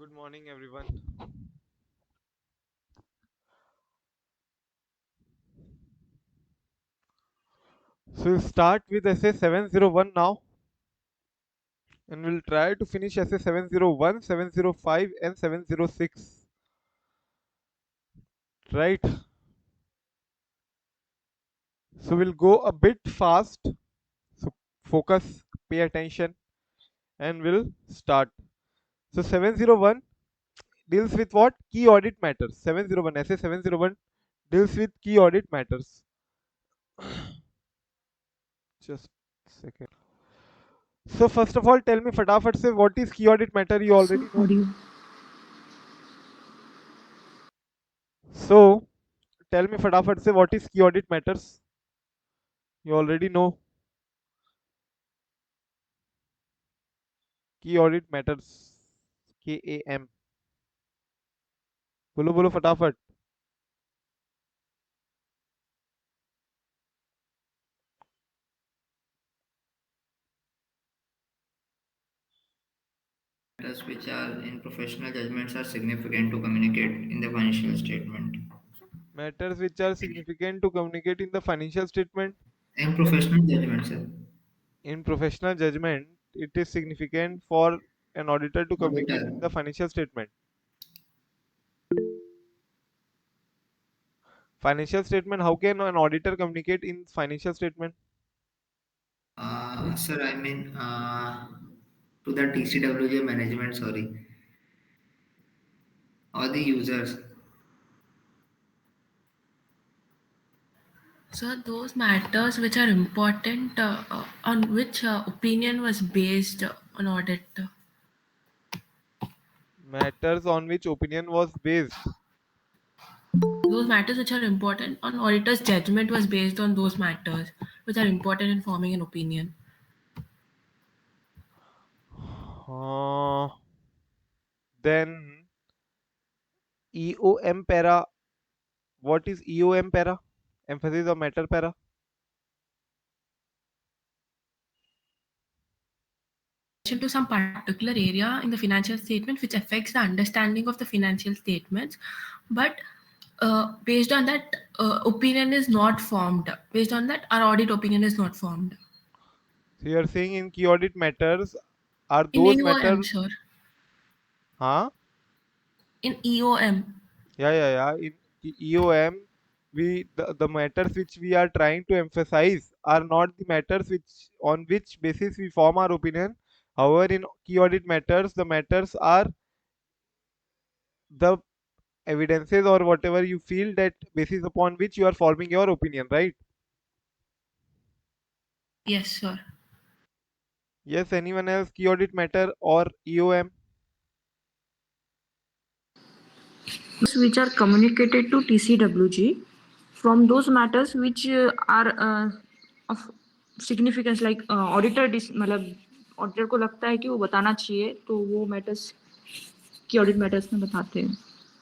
Good morning, everyone. So we'll start with essay 701 now, and we'll try to finish essay 701, 705, and 706. Right? So we'll go a bit fast. So focus, pay attention, and we'll start. So 701 deals with what? Key audit matters. 701, essay 701 deals with key audit matters. Just a second. So first of all, tell me fatafat se what is key audit matter? You So, already know. audio. So tell me fatafat se what is key audit matters? You already know. Key audit matters. KAM. बोलो बोलो फटाफट. Matters which are in professional judgments are significant to communicate in the financial statement. Matters which are significant to communicate in the financial statement. In professional judgments, sir. In professional judgment, it is significant for an auditor to communicate Auditor. in the financial statement. Financial statement, how can an auditor communicate in financial statement? Sir, I mean to the TCWJ management, sorry, or the users. So those matters which are important on which opinion was based on audit. Matters on which opinion was based. Those matters which are important on auditor's judgment was based on those matters which are important in forming an opinion. Then EOM para. What is EOM para? Emphasis of matter para. To some particular area in the financial statement which affects the understanding of the financial statements, but based on that, opinion is not formed. Based on that, our audit opinion is not formed. So you are saying in key audit matters are In those EOM, matters. sir. Huh? In EOM. Yeah. In EOM, the matters which we are trying to emphasize are not the matters which on which basis we form our opinion. However, in key audit matters, the matters are the evidences or whatever you feel that basis upon which you are forming your opinion, right? Yes, sir. Yes, anyone else? Key audit matter or EOM? Which are communicated to TCWG from those matters which are of significance, like auditor मतलब auditor को लगता है कि वो बताना चाहिए तो वो मैटर्स की ऑडिट मैटर्स में बताते हैं.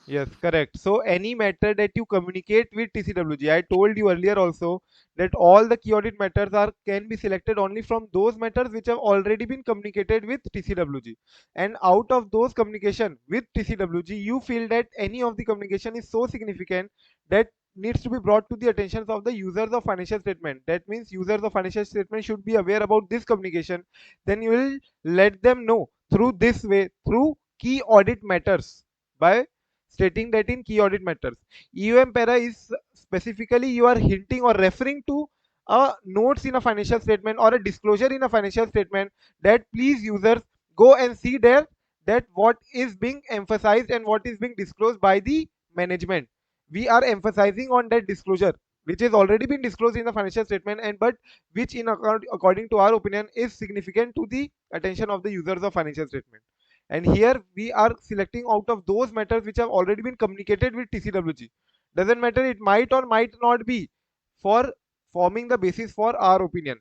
Yes, correct. So any matter that you communicate with TCWG, I told you earlier also that all the key audit matters are can be selected only from those matters which have already been communicated with TCWG. And out of those communication with TCWG, you feel that any of the communication is so significant that needs to be brought to the attention of the users of financial statement. That means users of financial statement should be aware about this communication. Then you will let them know through this way, through key audit matters, by stating that in key audit matters. EOM para is specifically you are hinting or referring to a notes in a financial statement or a disclosure in a financial statement that please users go and see there that what is being emphasized and what is being disclosed by the management. We are emphasizing on that disclosure which has already been disclosed in the financial statement and but which in according to our opinion is significant to the attention of the users of financial statement. And here we are selecting out of those matters which have already been communicated with TCWG. Doesn't matter, it might or might not be for forming the basis for our opinion.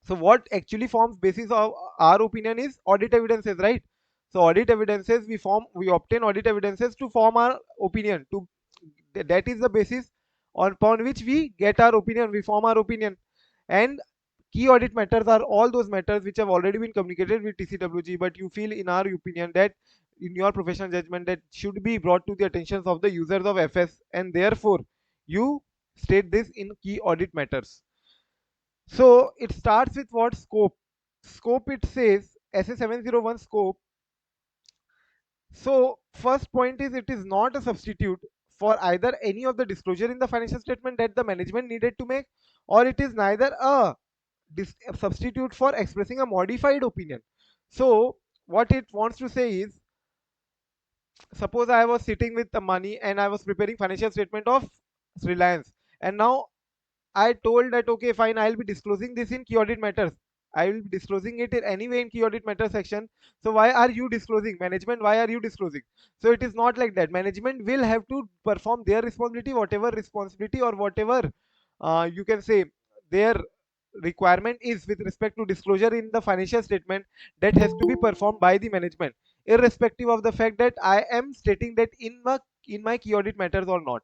So what actually forms basis of our opinion is audit evidences, right? So audit evidences we obtain audit evidences to form our opinion. To that is the basis upon which we get our opinion, we form our opinion. And key audit matters are all those matters which have already been communicated with TCWG, but you feel in our opinion that in your professional judgment that should be brought to the attention of the users of FS, and therefore you state this in key audit matters. So it starts with what? Scope. Scope, it says SA701 scope. So first point is, it is not a substitute for either any of the disclosure in the financial statement that the management needed to make, or it is neither a substitute for expressing a modified opinion. So what it wants to say is, suppose I was sitting with the money and I was preparing financial statement of Reliance, and now I told that okay, fine, I'll be disclosing this in key audit matters. I will be disclosing it in anyway in key audit matters section. So why are you disclosing? Management, why are you disclosing? So it is not like that. Management will have to perform their responsibility or whatever you can say their requirement is with respect to disclosure in the financial statement, that has to be performed by the management, irrespective of the fact that I am stating that in my key audit matters or not,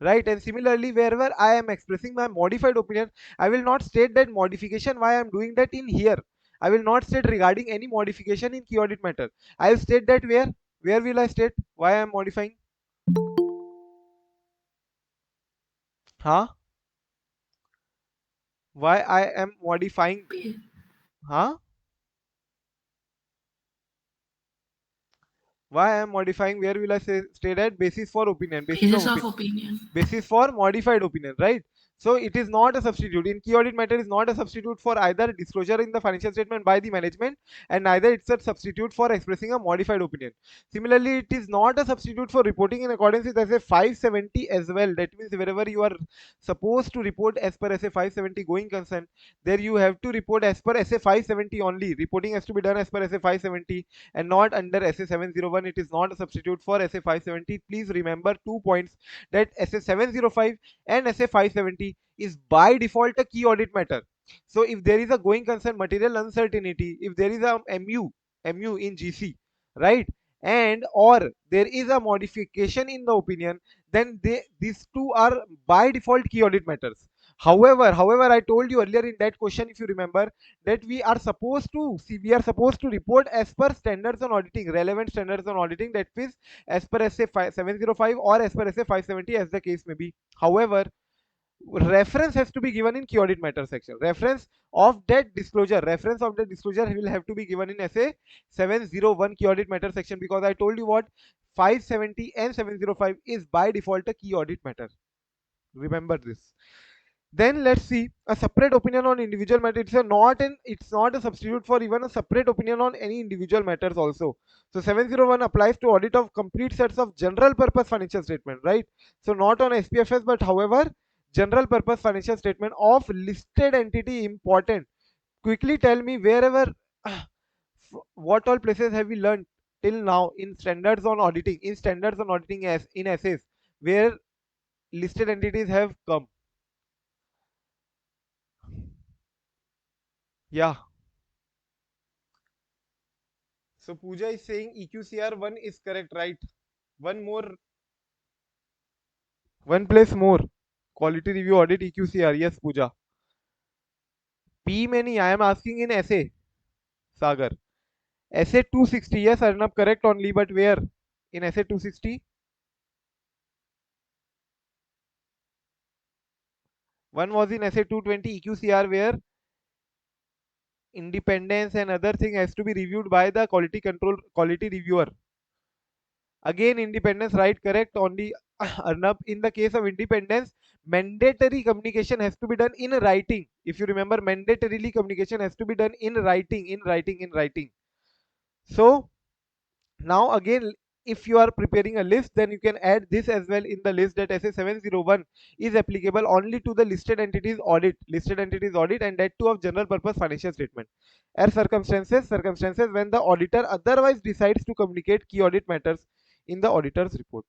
right? And similarly, wherever I am expressing my modified opinion, I will not state that modification why I am doing that in here. I will not state regarding any modification in key audit matter. I will state that where will I state why I am modifying? Huh? Why I am modifying? Huh? Why I am modifying? Where will I say state at? Basis for opinion, basis of Basis of opinion, opinion. basis for modified opinion, right? So it is not a substitute. In key audit matter is not a substitute for either disclosure in the financial statement by the management, and neither it's a substitute for expressing a modified opinion. Similarly, it is not a substitute for reporting in accordance with SA 570 as well. That means wherever you are supposed to report as per SA 570 going concern, there you have to report as per SA 570 only. Reporting has to be done as per SA 570 and not under SA 701. It is not a substitute for SA 570. Please remember 2 points, that SA 705 and SA 570 is by default a key audit matter. So if there is a going concern material uncertainty, if there is a MU in GC, right, and or there is a modification in the opinion, then these two are by default key audit matters. However, I told you earlier in that question, if you remember, that we are supposed to see, we are supposed to report as per standards on auditing, relevant standards on auditing, that is as per SA 705 or as per SA 570 as the case may be. However, reference has to be given in key audit matter section. Reference of that disclosure will have to be given in SA 701 key audit matter section, because I told you what, 570 and 705 is by default a key audit matter. Remember this. Then let's see a separate opinion on individual matter. It's not a substitute for even a separate opinion on any individual matters also. So 701 applies to audit of complete sets of general purpose financial statement, right? So not on SPFS, but however general purpose financial statement of listed entity. Important. Quickly tell me wherever what all places have we learned till now in standards on auditing, as in essays, where listed entities have come. Yeah. So Pooja is saying EQCR 1 is correct, right? One more, one place more. Quality review audit EQCR. Yes, Pooja. P many. I am asking in essay. Sagar. Essay 260. Yes, Arnab, correct only, but where? In essay 260? One was in essay 220 EQCR, where independence and other thing has to be reviewed by the quality reviewer. Again, independence, right? Correct only. Arnab, in the case of independence, mandatory communication has to be done in writing. If you remember, mandatorily communication has to be done in writing. So now again, if you are preparing a list, then you can add this as well in the list, that SA 701 is applicable only to the listed entities audit, and that too of general purpose financial statement. As circumstances when the auditor otherwise decides to communicate key audit matters in the auditor's report,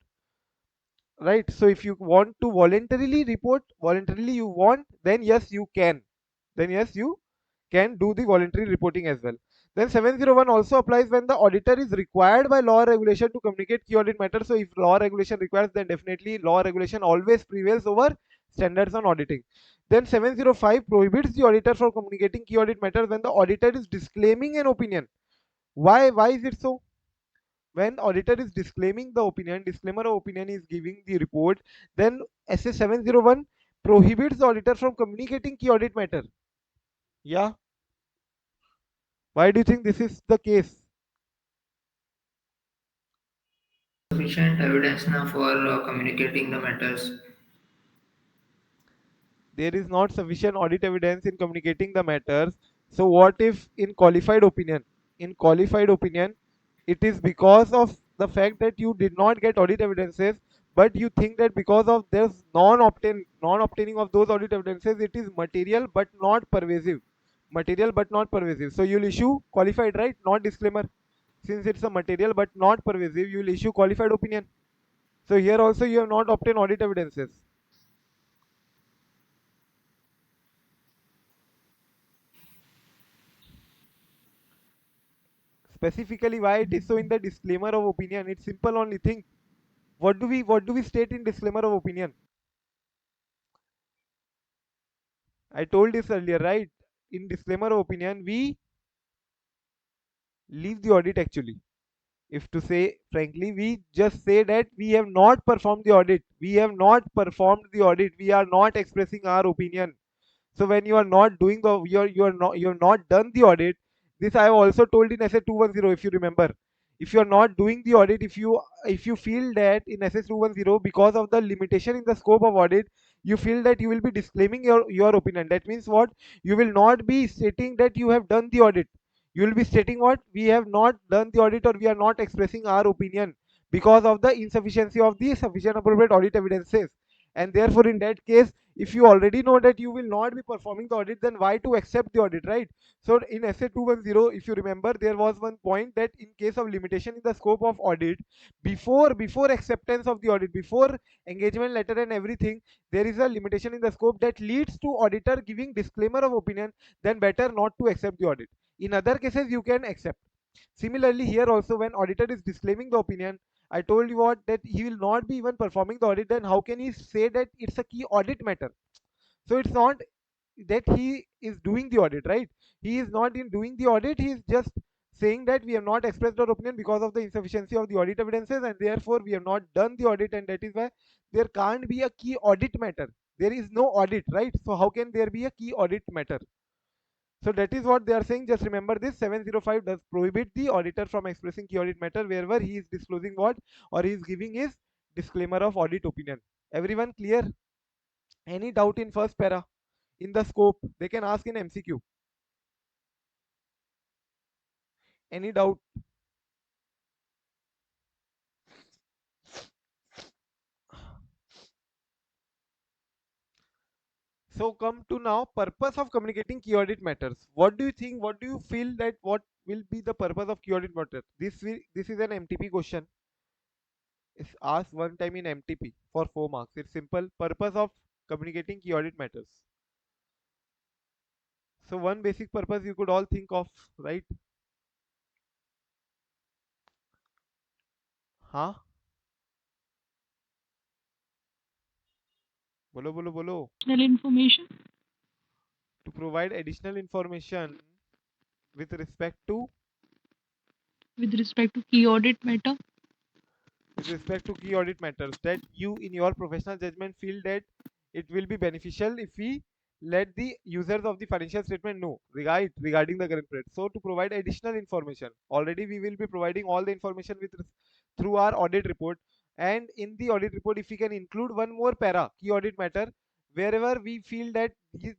right? So if you want to voluntarily report, then yes you can, do the voluntary reporting as well. Then 701 also applies when the auditor is required by law or regulation to communicate key audit matters. So if law or regulation requires, then definitely law or regulation always prevails over standards on auditing. Then 705 prohibits the auditor from communicating key audit matters when the auditor is disclaiming an opinion. Why is it so? when auditor is disclaiming the opinion, disclaimer of opinion is giving the report, then SA 701 prohibits the auditor from communicating key audit matter. Yeah. Why do you think this is the case? Sufficient evidence now for communicating the matters. There is not sufficient audit evidence in communicating the matters. So what if in qualified opinion? In qualified opinion, it is because of the fact that you did not get audit evidences, but you think that because of this non-obtaining of those audit evidences, it is material but not pervasive. Material but not pervasive. So you'll issue qualified, right? Not disclaimer. Since it's a material but not pervasive, you'll issue qualified opinion. So here also you have not obtained audit evidences. Specifically why it is so in the disclaimer of opinion, it's simple only. Think, what do we state in disclaimer of opinion? I told this earlier, right? In disclaimer of opinion, we leave the audit actually. If to say frankly, we just say that we have not performed the audit. We have not performed the audit. We are not expressing our opinion. So when you are not doing the you have not done the audit. This I have also told in SA 210, if you remember. If you are not doing the audit, if you feel that in SA 210 because of the limitation in the scope of audit, you feel that you will be disclaiming your opinion. That means what? You will not be stating that you have done the audit. You will be stating what? We have not done the audit, or we are not expressing our opinion because of the insufficiency of the sufficient appropriate audit evidences. And therefore in that case, if you already know that you will not be performing the audit, then why to accept the audit, right? So in SA 210, if you remember, there was one point that in case of limitation in the scope of audit, before acceptance of the audit, before engagement letter and everything, there is a limitation in the scope that leads to auditor giving disclaimer of opinion, then better not to accept the audit. In other cases you can accept. Similarly here also, when auditor is disclaiming the opinion, I told you what, that he will not be even performing the audit, then how can he say that it's a key audit matter? So it's not that he is doing the audit, right? He is not in doing the audit, he is just saying that we have not expressed our opinion because of the insufficiency of the audit evidences, and therefore we have not done the audit, and that is why there can't be a key audit matter. There is no audit, right? So how can there be a key audit matter? So that is what they are saying. Just remember this, 705 does prohibit the auditor from expressing key audit matter wherever he is disclosing what, or he is giving his disclaimer of audit opinion. Everyone clear? Any doubt in first para? In the scope, they can ask in MCQ. Any doubt? So come to now purpose of communicating key audit matters. What do you think? What do you feel that what will be the purpose of key audit matter? This is an MTP question. It's asked one time in MTP for 4 marks. It's simple. Purpose of communicating key audit matters. So one basic purpose you could all think of, right? Huh? Bolo bolo bolo. Additional information To provide additional information with respect to with respect to key audit matter. with respect to key audit matters that you in your professional judgment feel that it will be beneficial if we let the users of the financial statement know regarding the current period. So to provide additional information, already we will be providing all the information through our audit report, and in the audit report if we can include one more para, key audit matter, wherever we feel that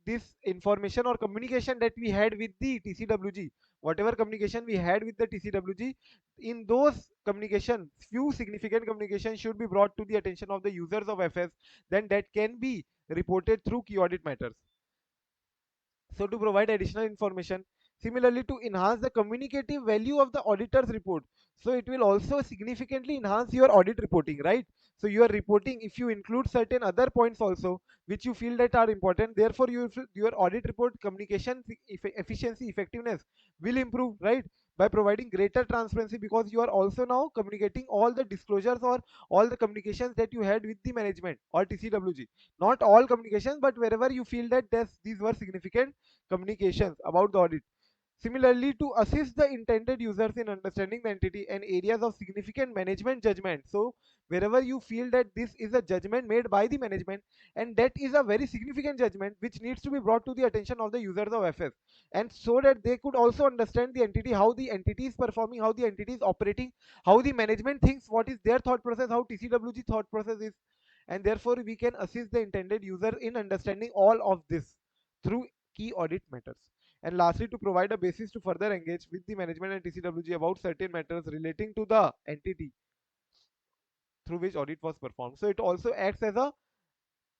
this information or communication that we had with the TCWG, whatever communication we had with the TCWG, in those communication, few significant communication should be brought to the attention of the users of FS, then that can be reported through key audit matters. So to provide additional information, similarly to enhance the communicative value of the auditor's report, so it will also significantly enhance your audit reporting, right? So you are reporting, if you include certain other points also which you feel that are important, therefore your audit report communication efficiency, effectiveness will improve, right? By providing greater transparency, because you are also now communicating all the disclosures or all the communications that you had with the management or TCWG. Not all communications, but wherever you feel that these were significant communications about the audit. Similarly, to assist the intended users in understanding the entity and areas of significant management judgment. So, wherever you feel that this is a judgment made by the management and that is a very significant judgment which needs to be brought to the attention of the users of FS, and so that they could also understand the entity, how the entity is performing, how the entity is operating, how the management thinks, what is their thought process, how TCWG thought process is, and therefore we can assist the intended user in understanding all of this through key audit matters. And lastly, to provide a basis to further engage with the management and TCWG about certain matters relating to the entity through which audit was performed. So it also acts as a,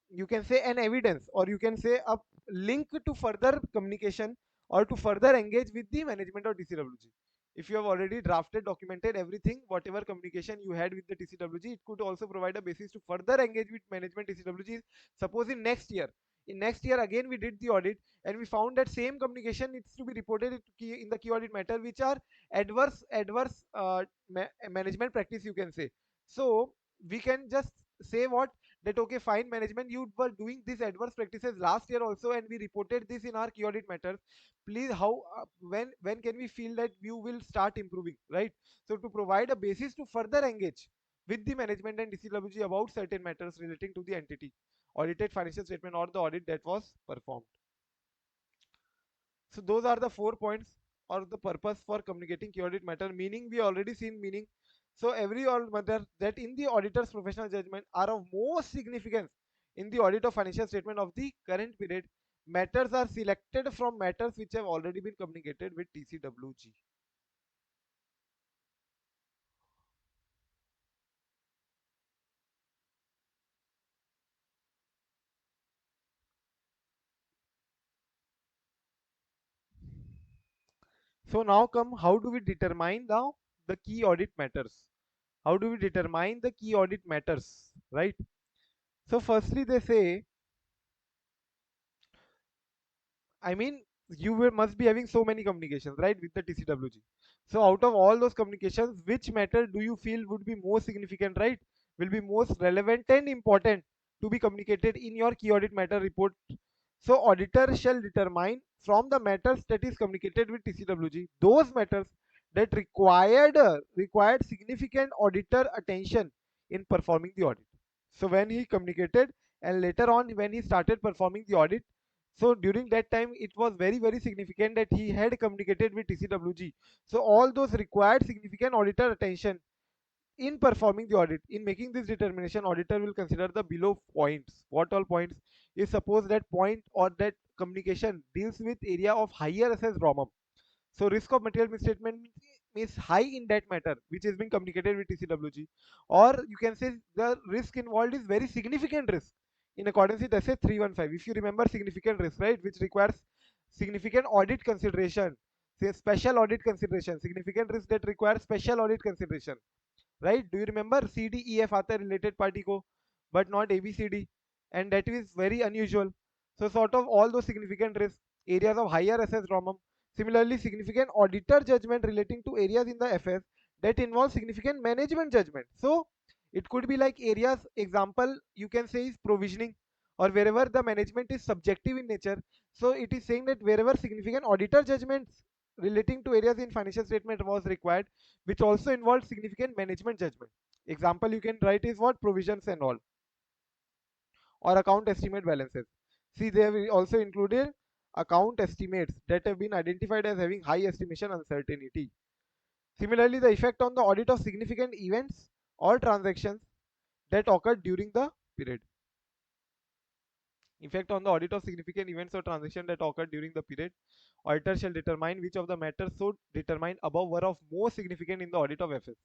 you can say, an evidence, or you can say a link to further communication or to further engage with the management of TCWG. If you have already drafted, documented everything, whatever communication you had with the TCWG, it could also provide a basis to further engage with management TCWG. Suppose in next year again we did the audit and we found that same communication needs to be reported in the key audit matter, which are adverse management practice, you can say. So we can just say what, that okay, fine, management, you were doing these adverse practices last year also and we reported this in our key audit matters. Please, how when can we feel that you will start improving, right? So to provide a basis to further engage with the management and DCWG about certain matters relating to the entity, audited financial statement, or the audit that was performed. So those are the 4 points or the purpose for communicating key audit matter. Meaning, we already seen meaning. So every audit matter that in the auditor's professional judgment are of most significance in the audit of financial statement of the current period. Matters are selected from matters which have already been communicated with TCWG. So now come, how do we determine now the key audit matters? How do we determine the key audit matters, right? So firstly, they say, I mean, you must be having so many communications, right, with the TCWG. So out of all those communications, which matter do you feel would be most significant, right? Will be most relevant and important to be communicated in your key audit matter report. So auditor shall determine from the matters that is communicated with TCWG those matters that required significant auditor attention in performing the audit. So when he communicated and later on when he started performing the audit, so during that time it was very significant that he had communicated with TCWG. So all those required significant auditor attention in performing the audit. In making this determination, auditor will consider the below points. What all points? Is suppose that point or that communication deals with area of higher assess ROMM. So risk of material misstatement is high in that matter which is being communicated with TCWG, or you can say the risk involved is very significant risk in accordance with SA 315. If you remember significant risk, right, which requires significant audit consideration, say special audit consideration, significant risk that requires special audit consideration, right? Do you remember CDEF आता है related party को, but not ABCD, and that is very unusual. So sort of all those significant risks, areas of higher assessed ROMM. Similarly, significant auditor judgment relating to areas in the FS that involve significant management judgment. So it could be like areas, example you can say is provisioning, or wherever the management is subjective in nature. So it is saying that wherever significant auditor judgments relating to areas in financial statement was required, which also involved significant management judgment. Example you can write is what, provisions and all, or account estimate balances. See, they have also included account estimates that have been identified as having high estimation uncertainty. Similarly, the effect on the audit of significant events or transactions that occurred during the period. Effect on the audit of significant events or transactions that occurred during the period. Auditor shall determine which of the matters so determined above were of most significant in the audit of FS.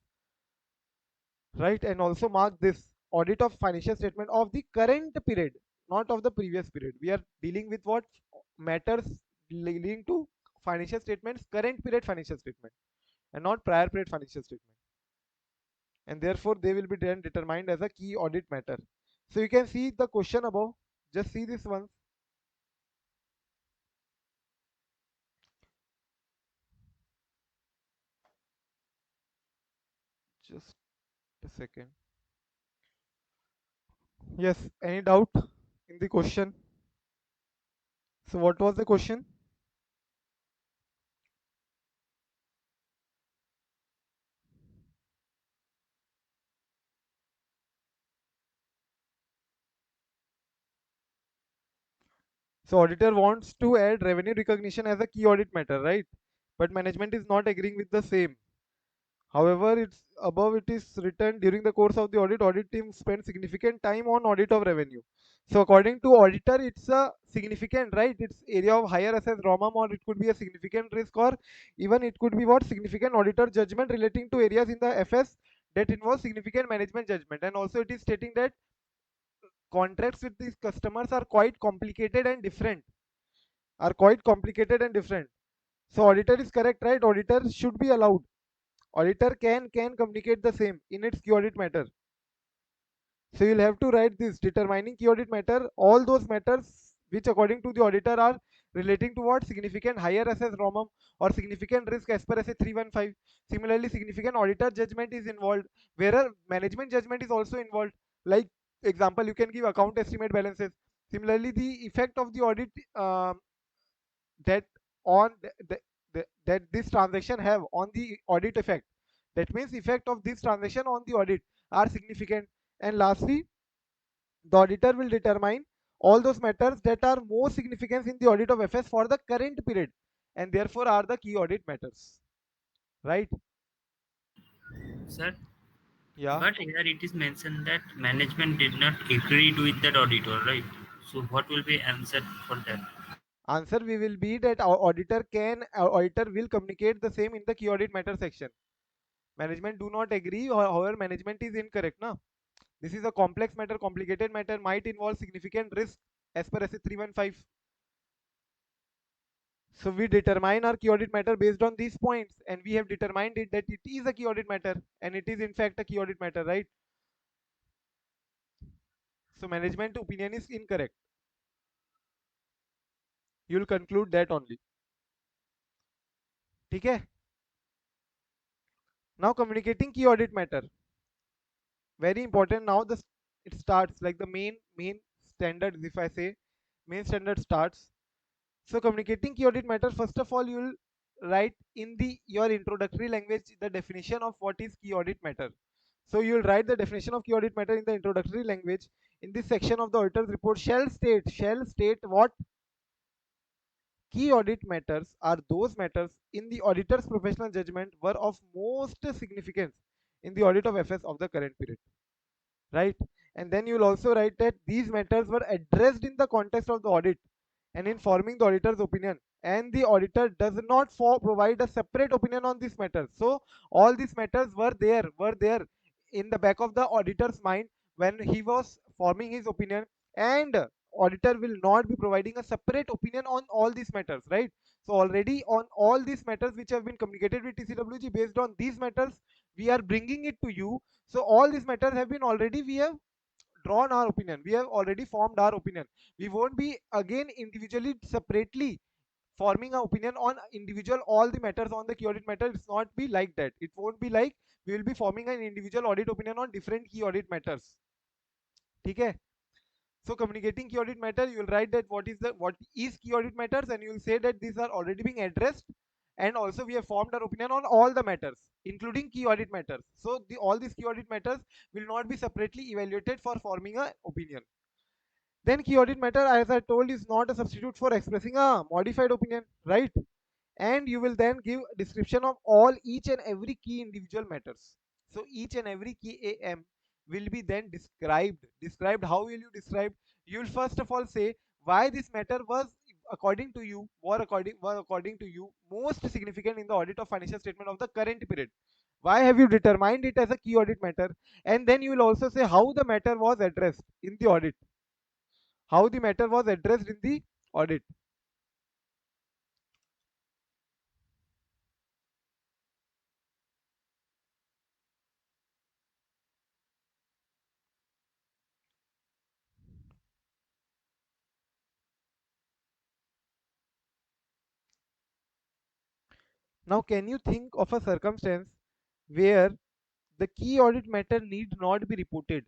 Right, and also mark this audit of financial statement of the current period, not of the previous period. We are dealing with what matters leading to financial statements, current period financial statement, and not prior period financial statement, and therefore they will be then determined as a key audit matter. So you can see the question above, just see this one. Just a second. Yes, any doubt in the question? So what was the question? So auditor wants to add revenue recognition as a key audit matter, right? But management is not agreeing with the same. However, it's above it is written during the course of the audit team spent significant time on audit of revenue. So according to auditor, it's a significant, right? It's area of higher assess ROMAM, or it could be a significant risk, or even it could be what significant auditor judgment relating to areas in the FS that involve significant management judgment. And also it is stating that contracts with these customers are quite complicated and different. Are quite complicated and different. So auditor is correct, right? Auditor should be allowed. Auditor can communicate the same in its key audit matter. So you'll have to write this: determining key audit matter, all those matters which according to the auditor are relating to what significant higher assess ROMM or significant risk as per SA 315. Similarly, significant auditor judgment is involved, where management judgment is also involved. Like example, you can give account estimate balances. Similarly, the effect of the audit that on that this transaction have on the audit effect, that means effect of this transaction on the audit are significant. And lastly, the auditor will determine all those matters that are more significant in the audit of FS for the current period, and therefore are the key audit matters, right? Sir, Yeah. but here it is mentioned that management did not agree with that auditor, right? So what will be answer for that? Answer we will be that our auditor will communicate the same in the key audit matter section. Management do not agree, or however management is incorrect, na. This is a complex matter, complicated matter, might involve significant risk as per SA 315. So we determine our key audit matter based on these points, and we have determined it that it is a key audit matter, and it is in fact a key audit matter, right? So management opinion is incorrect. You will conclude that only. Okay? Now communicating key audit matter. Very important. Now it starts like the main standards. If I say main standard starts. So communicating key audit matter. First of all, you will write in the your introductory language the definition of what is key audit matter. So you will write the definition of key audit matter in the introductory language. In this section of the auditor's report, shall state what key audit matters are those matters in the auditor's professional judgment were of most significance in the audit of FS of the current period, right? And then you will also write that these matters were addressed in the context of the audit and in forming the auditor's opinion, and the auditor does not provide a separate opinion on these matters. So all these matters were there in the back of the auditor's mind when he was forming his opinion, and auditor will not be providing a separate opinion on all these matters, right? So already on all these matters which have been communicated with TCWG, based on these matters we are bringing it to you. So all these matters have been already, we have drawn our opinion, we have already formed our opinion. We won't be again individually separately forming our opinion on individual all the matters on the key audit matter. It's not be like that. It won't be like we will be forming an individual audit opinion on different key audit matters. Okay? So communicating key audit matter, you will write that what is key audit matters, and you will say that these are already being addressed, and also we have formed our opinion on all the matters including key audit matters. So all these key audit matters will not be separately evaluated for forming a opinion. Then key audit matter, as I told, is not a substitute for expressing a modified opinion, right? And you will then give description of all each and every key individual matters. So each and every key am will be then described. How will you describe? You will first of all say why this matter was according to you were according to you most significant in the audit of financial statement of the current period. Why have you determined it as a key audit matter? And then you will also say how the matter was addressed in the audit, how the matter was addressed in the audit. Now, can you think of a circumstance where the key audit matter need not be reported?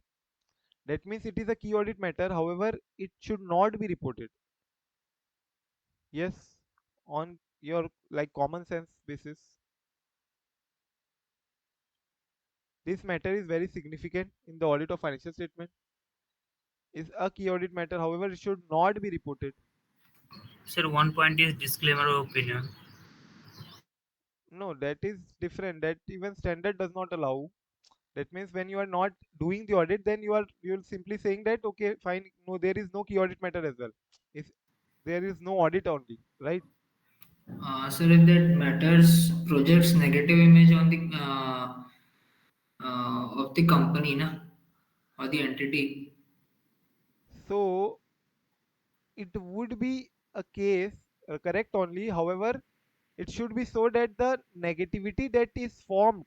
That means it is a key audit matter, however, it should not be reported. Yes, on your like common sense basis, this matter is very significant in the audit of financial statement. Is a key audit matter, however, it should not be reported. Sir, one point is disclaimer opinion. No, that is different. That even standard does not allow. That means when you are not doing the audit, then you're simply saying that okay, fine, no, there is no key audit matter as well. If there is no audit only, right? So if that matters projects negative image on the of the company, na, or the entity. So it would be a case correct only. However, it should be so that the negativity that is formed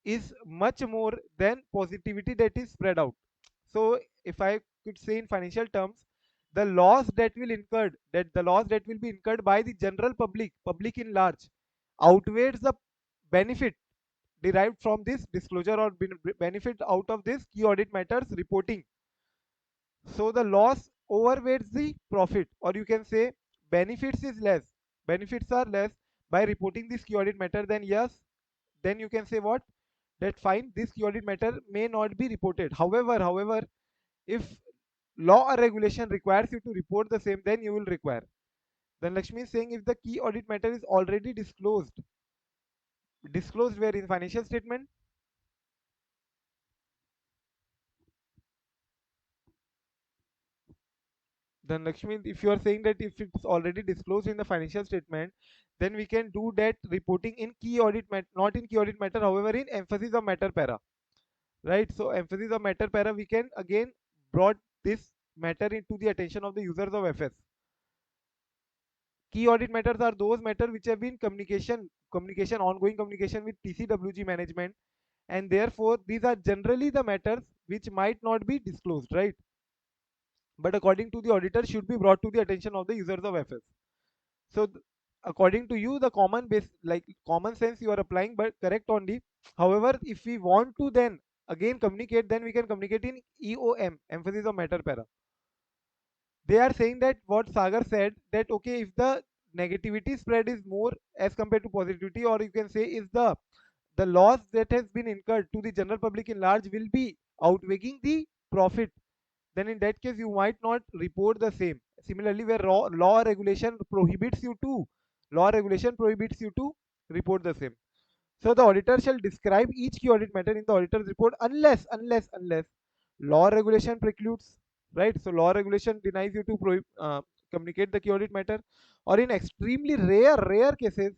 is much more than positivity that is spread out. So if I could say in financial terms, the loss that will incurred, that the loss that will be incurred by the general public in large, outweighs the benefit derived from this disclosure or benefit out of this key audit matters reporting. So the loss overweights the profit, or you can say benefits is less. Benefits are less by reporting this key audit matter. Then yes, then you can say what, that fine, this key audit matter may not be reported. However, if law or regulation requires you to report the same, then you will require. Then Lakshmi is saying if the key audit matter is already disclosed where in financial statement. Then Lakshmi, if you are saying that if it's already disclosed in the financial statement, then we can do that reporting in key audit matter, not in key audit matter, however in emphasis of matter para, right? So emphasis of matter para, we can again brought this matter into the attention of the users of FS. Key audit matters are those matters which have been ongoing communication with TCWG management, and therefore these are generally the matters which might not be disclosed, right? But according to the auditor should be brought to the attention of the users of FS. So according to you, the common base, like common sense you are applying, but correct only. However, if we want to then again communicate, then we can communicate in EOM, emphasis of matter para. They are saying that what Sagar said, that okay, if the negativity spread is more as compared to positivity, or you can say is the loss that has been incurred to the general public in large will be outweighing the profit, then in that case you might not report the same. Similarly, where law regulation prohibits you to report the same. So the auditor shall describe each key audit matter in the auditor's report unless law regulation precludes, right? So law regulation denies you to communicate the key audit matter, or in extremely rare cases,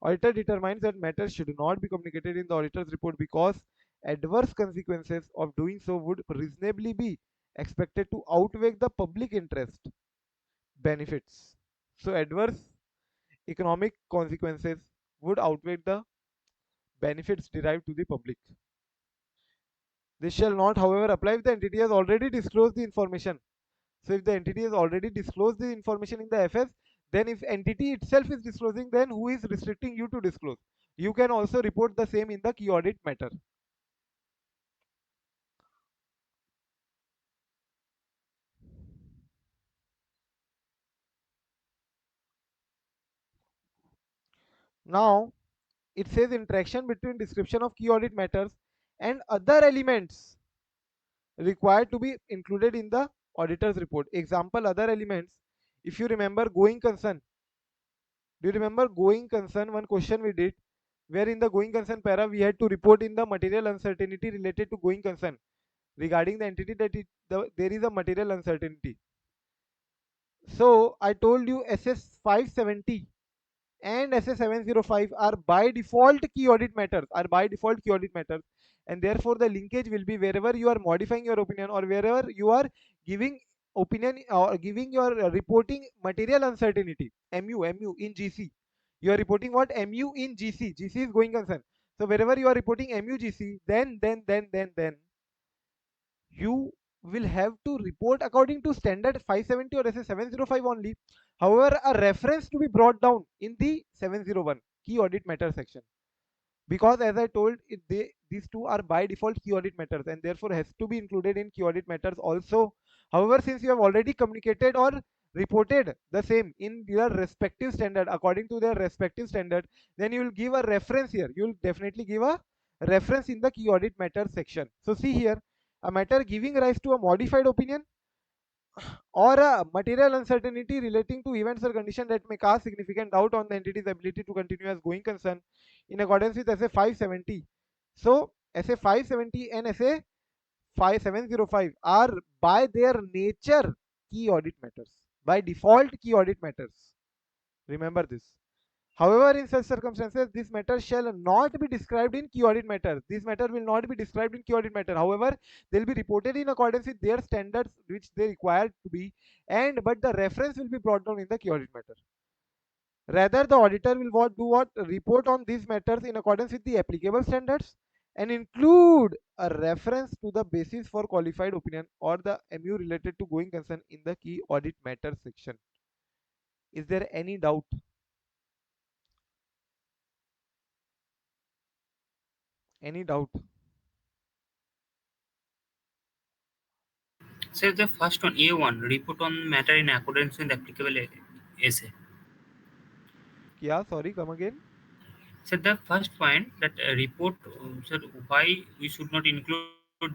auditor determines that matters should not be communicated in the auditor's report because adverse consequences of doing so would reasonably be expected to outweigh the public interest benefits. So adverse economic consequences would outweigh the benefits derived to the public. This shall not, however, apply if the entity has already disclosed the information. So if the entity has already disclosed the information in the FS, then if entity itself is disclosing, then who is restricting you to disclose? You can also report the same in the key audit matter. Now, it says interaction between description of key audit matters and other elements required to be included in the auditor's report. Example, other elements. If you remember going concern, do you remember going concern? One question we did, where in the going concern para we had to report in the material uncertainty related to going concern regarding the entity that there is a material uncertainty. So I told you SS 570 and SS 705 are by default key audit matters, and therefore the linkage will be wherever you are modifying your opinion or wherever you are giving opinion or giving your reporting material uncertainty, MU in GC. You are reporting what? MU in GC. GC is going concern. So wherever you are reporting MU GC, then you will have to report according to standard 570 or SS 705 only. However, a reference to be brought down in the 701 key audit matter section, because as I told these two are by default key audit matters and therefore has to be included in key audit matters also. However, since you have already communicated or reported the same in your respective standard according to their respective standard, then you will give a reference here. You will definitely give a reference in the key audit matter section. So see here, a matter giving rise to a modified opinion or a material uncertainty relating to events or conditions that may cast significant doubt on the entity's ability to continue as going concern in accordance with SA 570. So SA 570 and SA 5705 are by their nature key audit matters. By default, key audit matters. Remember this. However, in such circumstances, this matter shall not be described in key audit matters. This matter will not be described in key audit matter. However, they'll be reported in accordance with their standards which they require to be, and but the reference will be brought down in the key audit matter. Rather, the auditor will do what? Report on these matters in accordance with the applicable standards and include a reference to the basis for qualified opinion or the MU related to going concern in the key audit matter section. Is there any doubt? Any doubt? So the first one, A1, report on matter in accordance with applicable essay. Yeah, sorry, come again. So the first point that report, so why we should not include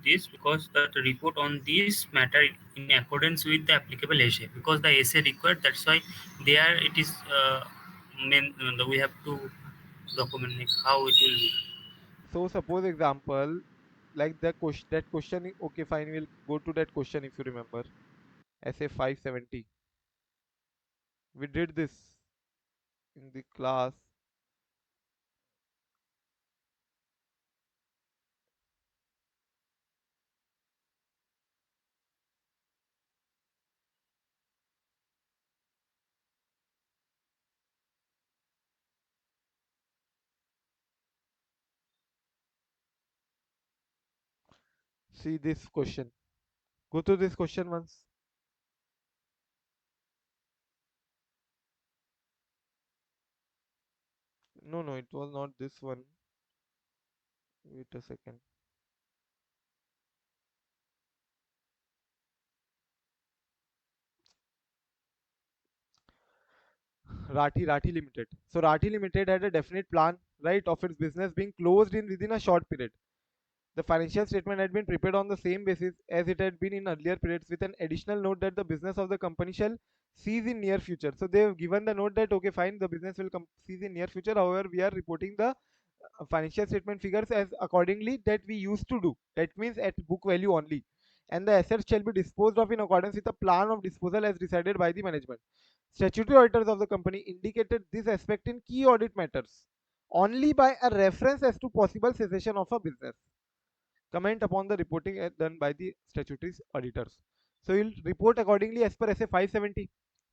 this, because that report on this matter in accordance with the applicable essay, because the essay required, that's why there it is we have to document like how it will be. So suppose example, like that question. Okay, fine. We'll go to that question if you remember. SA 570. We did this in the class. See this question. Go to this question once. No, no, it was not this one. Wait a second. Rathi Limited. So Rathi Limited had a definite plan, right, of its business being closed in within a short period. The financial statement had been prepared on the same basis as it had been in earlier periods, with an additional note that the business of the company shall cease in near future. So they have given the note that okay, fine, the business will cease in near future. However, we are reporting the financial statement figures as accordingly that we used to do. That means at book value only. And the assets shall be disposed of in accordance with a plan of disposal as decided by the management. Statutory auditors of the company indicated this aspect in key audit matters only by a reference as to possible cessation of a business. Comment upon the reporting done by the statutory auditors. So you'll report accordingly as per SA 570.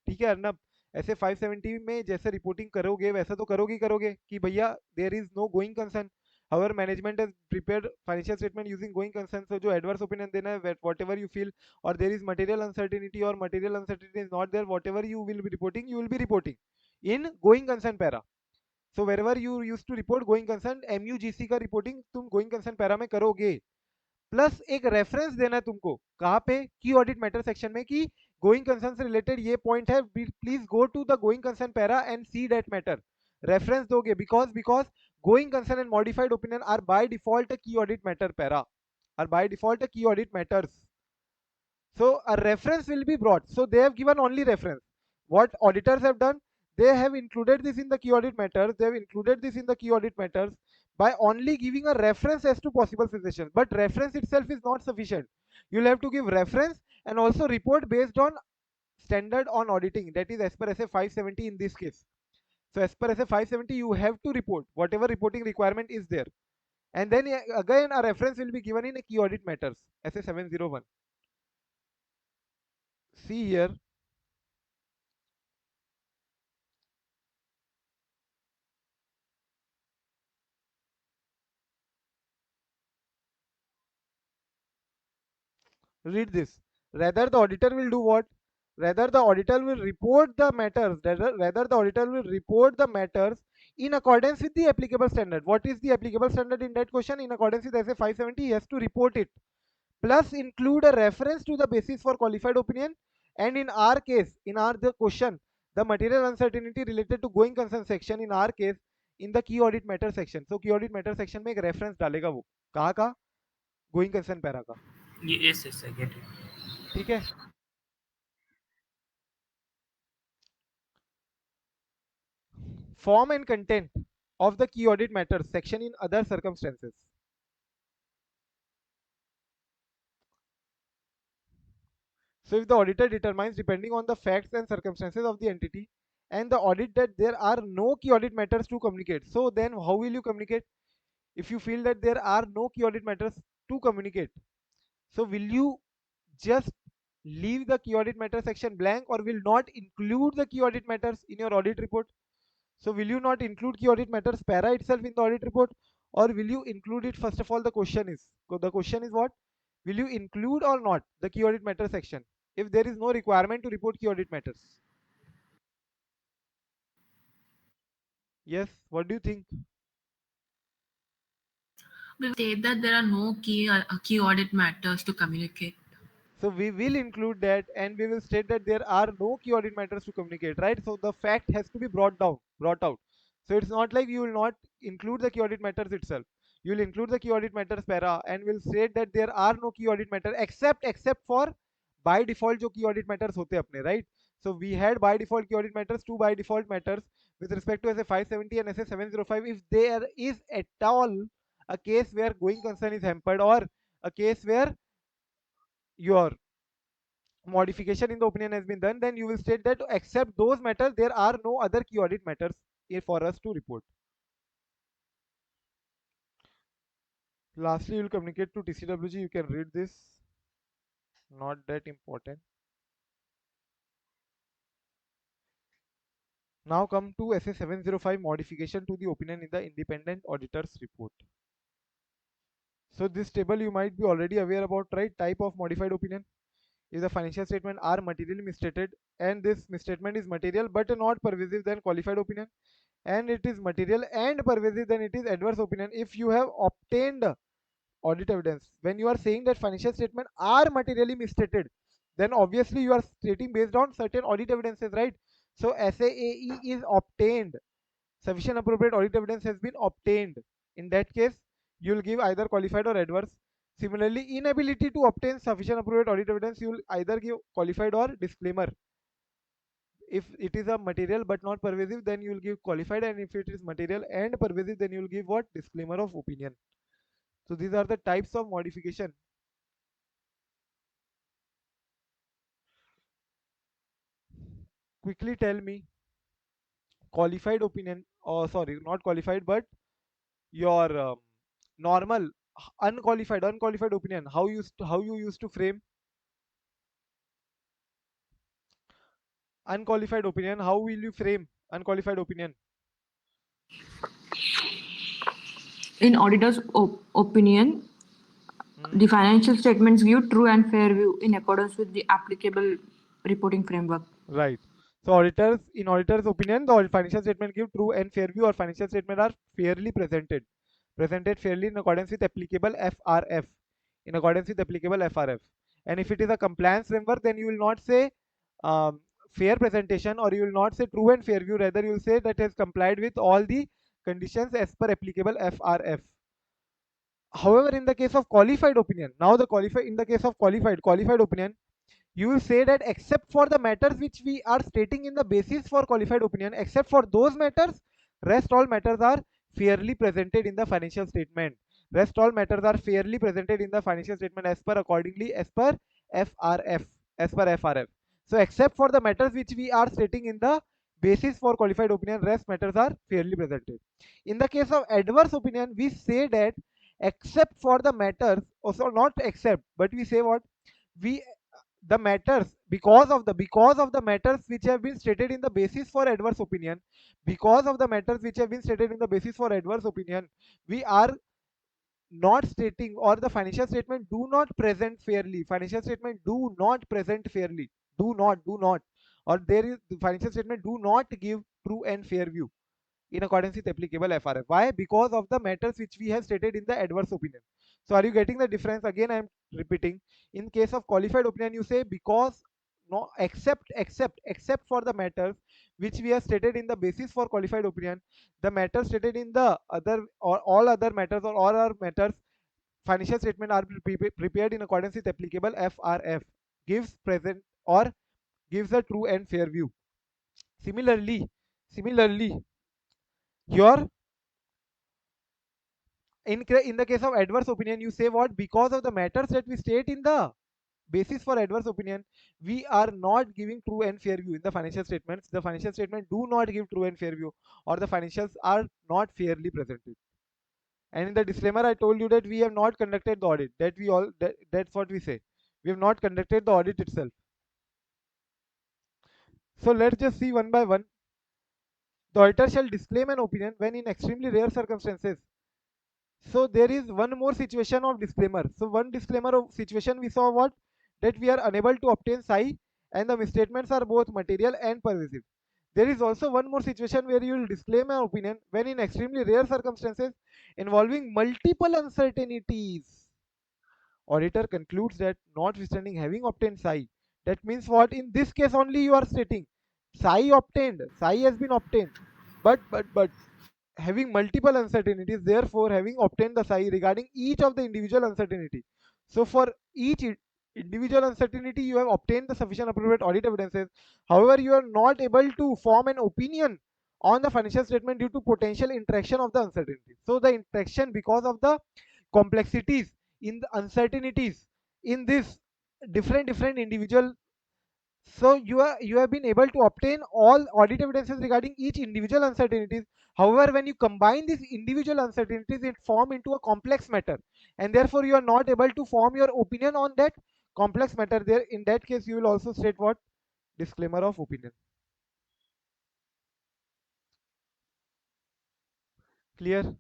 ठीक है अर्नब, ऐसे 570 में जैसे reporting करोगे वैसा तो करोगे ही करोगे कि भैया there is no going concern. However, management has prepared financial statement using going concern. So जो adverse opinion देना है whatever you feel, or there is material uncertainty or material uncertainty is not there, whatever you will be reporting, you will be reporting in going concern para. So wherever you used to report going concern, MUGC का reporting तुम going concern para में करोगे. Plus एक reference देना है तुमको कहाँ पे की ऑडिट मैटर सेक्शन में कि गोइंग कंसर्न से रिलेटेड ये पॉइंट है, please go to the going concern para and see that matter. Reference दोगे because going concern and modified opinion are by default key audit matter para, are by default key audit matters. So a reference will be brought. So they have given only reference. What auditors have done, they have included this in the key audit matters. They have included this in the key audit matters by only giving a reference as to possible cessation. But reference itself is not sufficient. You'll have to give reference and also report based on standard on auditing. That is as per SA 570 in this case. So as per SA 570, you have to report whatever reporting requirement is there. And then again a reference will be given in a key audit matters, SA 701. See here, read this. Rather, the auditor will do what? Rather, the auditor will report the matters. Rather, the auditor will report the matters in accordance with the applicable standard. What is the applicable standard in that question? In accordance with SA 570, he has to report it. Plus, include a reference to the basis for qualified opinion. And in our case, in our the question, the material uncertainty related to going concern section, in our case, in the key audit matter section. So, key audit matter section में एक reference डालेगा वो. कहाँ का? Going concern para का. Yes, yes, I get it. ठीक है. form and content of the key audit matters section in other circumstances. So if the auditor determines, depending on the facts and circumstances of the entity and the audit, that there are no key audit matters to communicate, so then how will you communicate? If you feel that there are no key audit matters to communicate, so will you just leave the key audit matter section blank, or will not include the key audit matters in your audit report? So will you not include key audit matters para itself in the audit report, or will you include it? First of all, the question is what? Will you include or not the key audit matter section if there is no requirement to report key audit matters? Yes, what do you think? We state that there are no key audit matters to communicate. So we will include that, and we will state that there are no key audit matters to communicate, right? So the fact has to be brought out. So it's not like you will not include the key audit matters itself. You will include the key audit matters para and will state that there are no key audit matters except for by default जो key audit matters होते हैं अपने, right? So we had by default key audit matters, two by default matters with respect to SA 570 and SA 705. If there is at all a case where going concern is hampered, or a case where your modification in the opinion has been done, then you will state that except those matters, there are no other key audit matters for us to report. Lastly, you will communicate to TCWG. You can read this, not that important. Now come to SA 705 modification to the opinion in the independent auditor's report. So this table you might be already aware about, right? Type of modified opinion. If the financial statement are materially misstated and this misstatement is material but not pervasive, then qualified opinion, and it is material and pervasive, then it is adverse opinion. If you have obtained audit evidence, when you are saying that financial statement are materially misstated, then obviously you are stating based on certain audit evidences, right? So SAAE is obtained, sufficient appropriate audit evidence has been obtained. In that case, you will give either qualified or adverse. Similarly, inability to obtain sufficient appropriate audit evidence, you will either give qualified or disclaimer. If it is a material but not pervasive, then you will give qualified, and if it is material and pervasive, then you will give what? Disclaimer of opinion. So these are the types of modification. Quickly tell me, qualified opinion, or sorry, not qualified, but your normal unqualified opinion, how you used to frame unqualified opinion? How will you frame unqualified opinion? In auditor's opinion, the financial statements give true and fair view in accordance with the applicable reporting framework. Right. So in auditors opinion, the financial statement give true and fair view, or financial statement are fairly presented fairly in accordance with applicable FRF, in accordance with applicable FRF. And if it is a compliance framework, then you will not say fair presentation, or you will not say true and fair view, rather you will say that has complied with all the conditions as per applicable FRF. However, in the case of qualified opinion, now in the case of qualified opinion, you will say that except for the matters which we are stating in the basis for qualified opinion, except for those matters, rest all matters are fairly presented in the financial statement. Rest all matters are fairly presented in the financial statement as per FRF, as per FRF. So except for the matters which we are stating in the basis for qualified opinion, rest matters are fairly presented. In the case of adverse opinion, we say that except for the matters, also not except, but we say what? We the matters, because of the matters which have been stated in the basis for adverse opinion, because of the matters which have been stated in the basis for adverse opinion, we are not stating, or the financial statement do not present fairly, financial statement do not present fairly, do not, or there is the financial statement do not give true and fair view in accordance with applicable FRF. Why? Because of the matters which we have stated in the adverse opinion. So are you getting the difference? Again, I am repeating. In case of qualified opinion, you say because no except for the matters which we have stated in the basis for qualified opinion, the matters stated in the other, or all other matters, or all other matters, financial statement are prepared in accordance with applicable FRF, gives present or gives a true and fair view. Similarly, Your in the case of adverse opinion, you say what? Because of the matters that we state in the basis for adverse opinion, we are not giving true and fair view in the financial statements. The financial statement do not give true and fair view, or the financials are not fairly presented. And in the disclaimer, I told you that we have not conducted the audit. That's what we say. We have not conducted the audit itself. So let's just see one by one. The auditor shall disclaim an opinion when in extremely rare circumstances. So there is one more situation of disclaimer. So one disclaimer of situation we saw what? That we are unable to obtain SAI and the misstatements are both material and pervasive. There is also one more situation where you will disclaim an opinion when in extremely rare circumstances involving multiple uncertainties. Auditor concludes that notwithstanding having obtained SAI, that means what? In this case only you are stating SAI obtained, SAI has been obtained, but having multiple uncertainties, therefore having obtained the SAI regarding each of the individual uncertainty. So for each individual uncertainty, you have obtained the sufficient appropriate audit evidences. However, you are not able to form an opinion on the financial statement due to potential interaction of the uncertainty. So the interaction, because of the complexities in the uncertainties in this different individual, so you have been able to obtain all audit evidences regarding each individual uncertainties. However, when you combine these individual uncertainties, it form into a complex matter, and therefore you are not able to form your opinion on that complex matter. There, in that case, you will also state what? Disclaimer of opinion. Clear?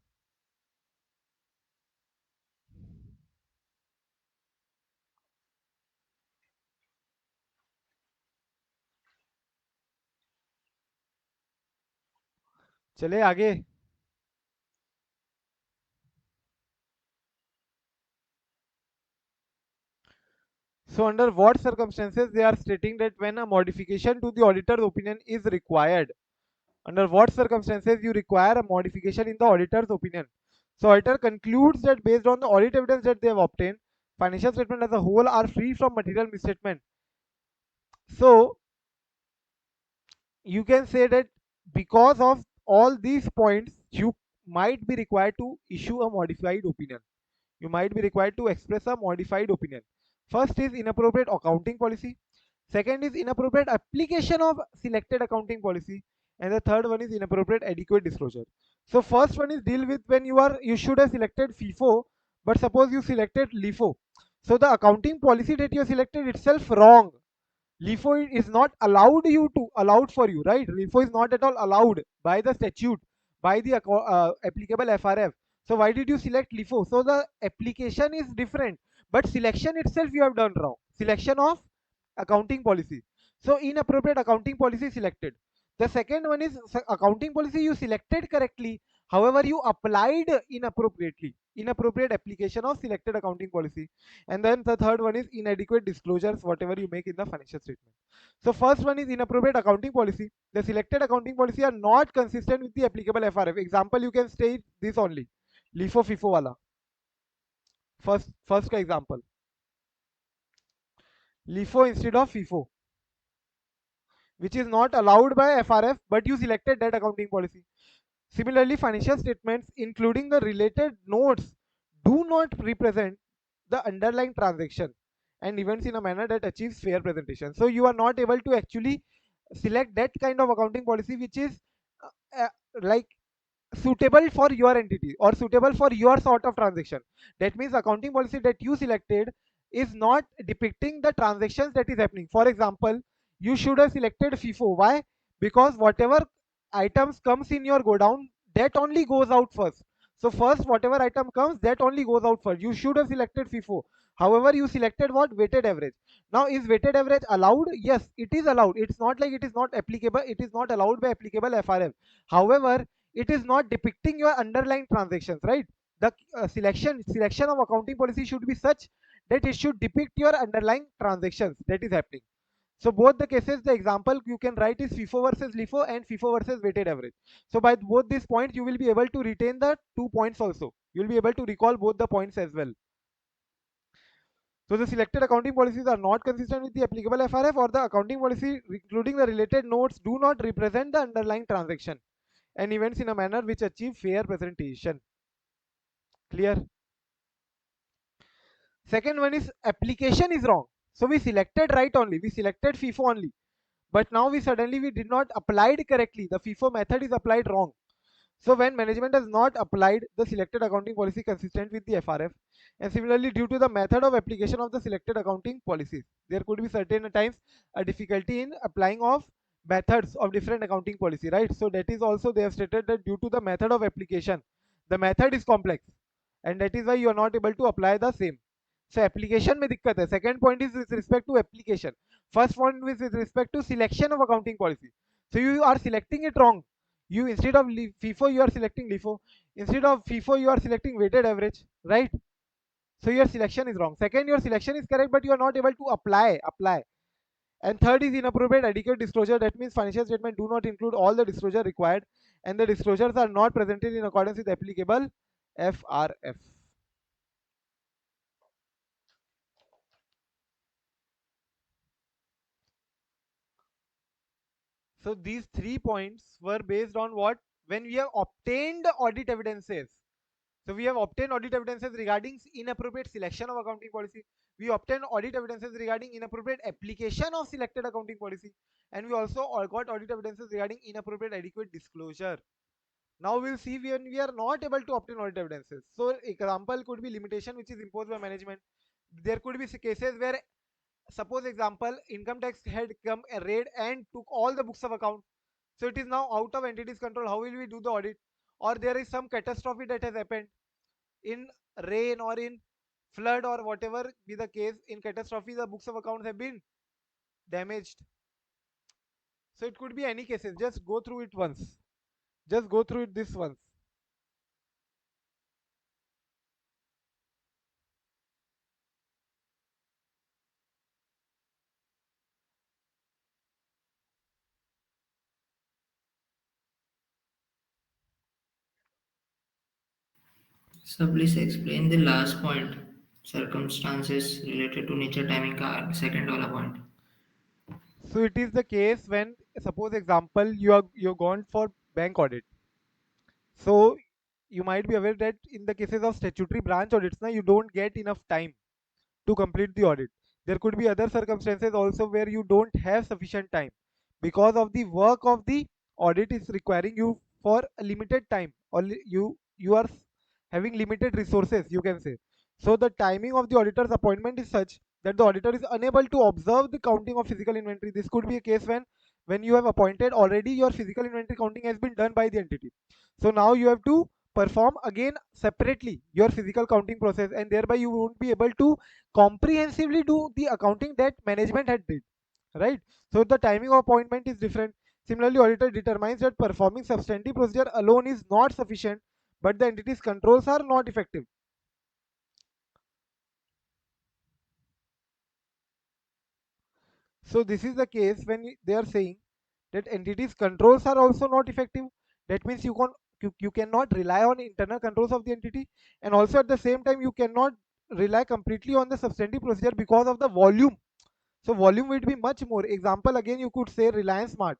चले आगे. So under what circumstances they are stating that when a modification to the auditor's opinion is required? Under what circumstances you require a modification in the auditor's opinion? So auditor concludes that based on the audit evidence that they have obtained, financial statement as a whole are free from material misstatement. So you can say that because of all these points, you might be required to issue a modified opinion. You might be required to express a modified opinion. First is inappropriate accounting policy. Second is inappropriate application of selected accounting policy. And the third one is inappropriate adequate disclosure. So first one is deal with when you should have selected FIFO, but suppose you selected LIFO. So the accounting policy that you have selected itself wrong. LIFO is not allowed for you, right? LIFO is not at all allowed by the statute, by the applicable FRF. So why did you select LIFO? So the application is different, but selection itself you have done wrong. Selection of accounting policy. So inappropriate accounting policy selected. The second one is accounting policy you selected correctly. However, you applied inappropriately. Inappropriate application of selected accounting policy. And then the third one is inadequate disclosures, whatever you make in the financial statement. So first one is inappropriate accounting policy. The selected accounting policy are not consistent with the applicable FRF. Example, you can state this only. LIFO FIFO wala. First का example. LIFO instead of FIFO, which is not allowed by FRF, but you selected that accounting policy. Similarly, financial statements, including the related notes, do not represent the underlying transaction and events in a manner that achieves fair presentation. So you are not able to actually select that kind of accounting policy which is like suitable for your entity or suitable for your sort of transaction. That means accounting policy that you selected is not depicting the transactions that is happening. For example, you should have selected FIFO. Why? Because whatever items comes in your godown, that only goes out first. So first whatever item comes, that only goes out first. You should have selected FIFO. However, you selected what? Weighted average. Now is weighted average allowed? Yes, it is allowed. It's not like it is not applicable. It is not allowed by applicable FRF. However, it is not depicting your underlying transactions, right? The selection of accounting policy should be such that it should depict your underlying transactions that is happening. So both the cases, the example you can write is FIFO versus LIFO and FIFO versus weighted average. So by both these points, you will be able to retain the 2 points also. You will be able to recall both the points as well. So the selected accounting policies are not consistent with the applicable FRF, or the accounting policy including the related notes do not represent the underlying transaction and events in a manner which achieve fair presentation. Clear? Second one is application is wrong. So we selected right only, we selected FIFO only, but now we did not apply it correctly. The FIFO method is applied wrong. So when management has not applied the selected accounting policy consistent with the FRF, and similarly due to the method of application of the selected accounting policies, there could be certain times a difficulty in applying of methods of different accounting policy, right? So that is also they have stated that due to the method of application, the method is complex, and that is why you are not able to apply the same. So application में दिक्कत है. Second point is with respect to application. First point is with respect to selection of accounting policy. So you are selecting it wrong. You instead of FIFO you are selecting LIFO. Instead of FIFO you are selecting weighted average, right? So your selection is wrong. Second, your selection is correct, but you are not able to apply. And third is inappropriate adequate disclosure. That means financial statement do not include all the disclosure required, and the disclosures are not presented in accordance with applicable FRF. So these 3 points were based on what? When we have obtained audit evidences. So we have obtained audit evidences regarding inappropriate selection of accounting policy. We obtained audit evidences regarding inappropriate application of selected accounting policy. And we also got audit evidences regarding inappropriate adequate disclosure. Now we'll see when we are not able to obtain audit evidences. So example could be limitation which is imposed by management. There could be cases where, suppose example, income tax had come a raid and took all the books of account. So it is now out of entity's control. How will we do the audit? Or there is some catastrophe that has happened in rain or in flood or whatever be the case. In catastrophe, the books of accounts have been damaged. So it could be any cases. Just go through it once. Just go through it this once. So please explain the last point, circumstances related to nature timing का second वाला point. So it is the case when, suppose example, you're gone for bank audit. So you might be aware that in the cases of statutory branch audits, now you don't get enough time to complete the audit. There could be other circumstances also where you don't have sufficient time because of the work of the audit is requiring you for a limited time, or you are having limited resources, you can say. So the timing of the auditor's appointment is such that the auditor is unable to observe the counting of physical inventory. This could be a case when you have appointed already, your physical inventory counting has been done by the entity. So now you have to perform again separately your physical counting process, and thereby you won't be able to comprehensively do the accounting that management had did, right? So the timing of appointment is different. Similarly, auditor determines that performing substantive procedure alone is not sufficient, but the entity's controls are not effective. So this is the case when they are saying that entities controls are also not effective. That means you cannot rely on internal controls of the entity, and also at the same time you cannot rely completely on the substantive procedure because of the volume. So volume would be much more. Example again, you could say Reliance Smart.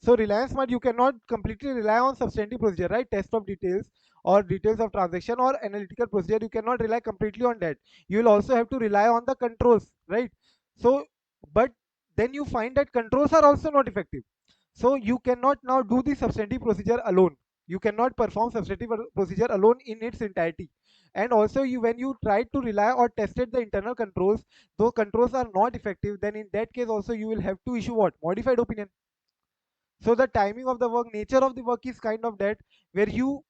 So Reliance Smart, you cannot completely rely on substantive procedure, right? Test of details or details of transaction or analytical procedure. You cannot rely completely on that. You will also have to rely on the controls, right? So, but then you find that controls are also not effective. So you cannot now do the substantive procedure alone. You cannot perform substantive procedure alone in its entirety. And also you, when you try to rely or tested the internal controls, those controls are not effective, then in that case also you will have to issue what? Modified opinion. So the timing of the work, nature of the work is kind of that, where you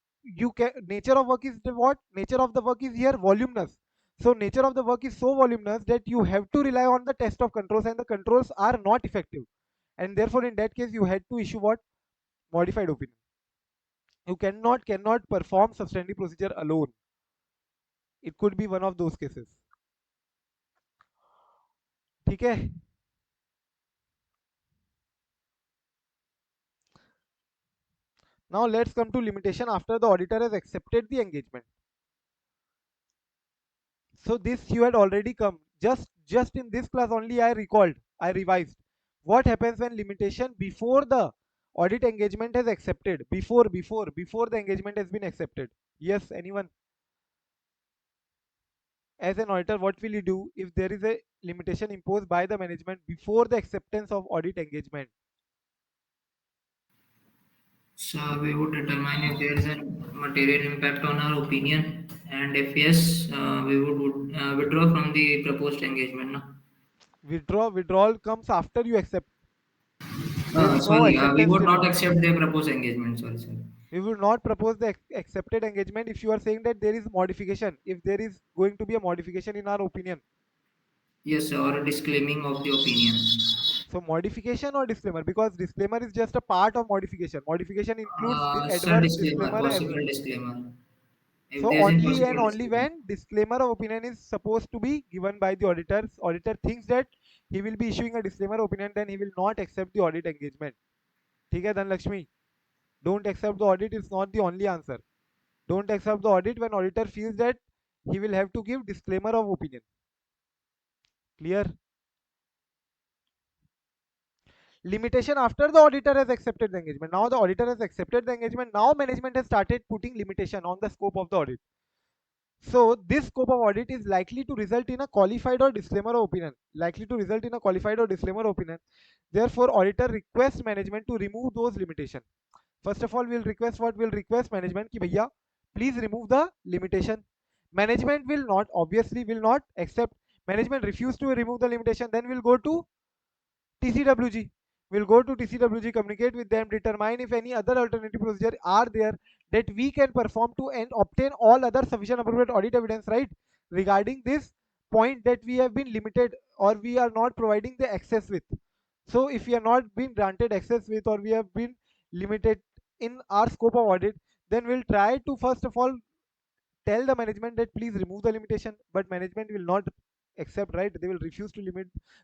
can, nature of work is the what? Nature of the work is here voluminous. So nature of the work is so voluminous that you have to rely on the test of controls, and the controls are not effective. And therefore in that case you had to issue what? Modified opinion. You cannot perform substantive procedure alone. It could be one of those cases. ठीक है? Now let's come to limitation after the auditor has accepted the engagement. So this you had already come. Just in this class only I recalled, I revised. What happens when limitation before the audit engagement has accepted before the engagement has been accepted. Yes, anyone? As an auditor, what will you do if there is a limitation imposed by the management before the acceptance of audit engagement? So we would determine if there is a material impact on our opinion, and if yes, we would withdraw from the proposed engagement. No? Withdrawal comes after you accept. There is no We acceptance would till not now. accept the proposed engagement. Sorry, sorry. We will not propose the accepted engagement if you are saying that there is modification, if there is going to be a modification in our opinion. Yes, or disclaiming of the opinion. So modification or disclaimer, because disclaimer is just a part of modification. Modification includes Sir, adverse disclaimer, disclaimer as possible well. disclaimer. If So there is any only and possible only disclaimer. when disclaimer of opinion is supposed to be given by the auditors, auditor thinks that he will be issuing a disclaimer opinion, then he will not accept the audit engagement. ठीक है Dhanlakshmi? Don't accept the audit is not the only answer. Don't accept the audit when auditor feels that he will have to give disclaimer of opinion. Clear? Limitation after the auditor has accepted the engagement. Now the auditor has accepted the engagement. Now management has started putting limitation on the scope of the audit. So this scope of audit is likely to result in a qualified or disclaimer of opinion. Likely to result in a qualified or disclaimer of opinion. Therefore, auditor requests management to remove those limitations. First of all, we'll request what? We'll request management ki bhaiya, please remove the limitation. Management will not, obviously will not accept. Management refuse to remove the limitation. Then we'll go to TCWG. We'll go to TCWG, communicate with them, determine if any other alternative procedure are there that we can perform to and obtain all other sufficient appropriate audit evidence, right? Regarding this point that we have been limited or we are not providing the access with. So if we are not been granted access with or we have been limited in our scope of audit, then we'll try to first of all tell the management that please remove the limitation, but management will not accept, right? They will refuse to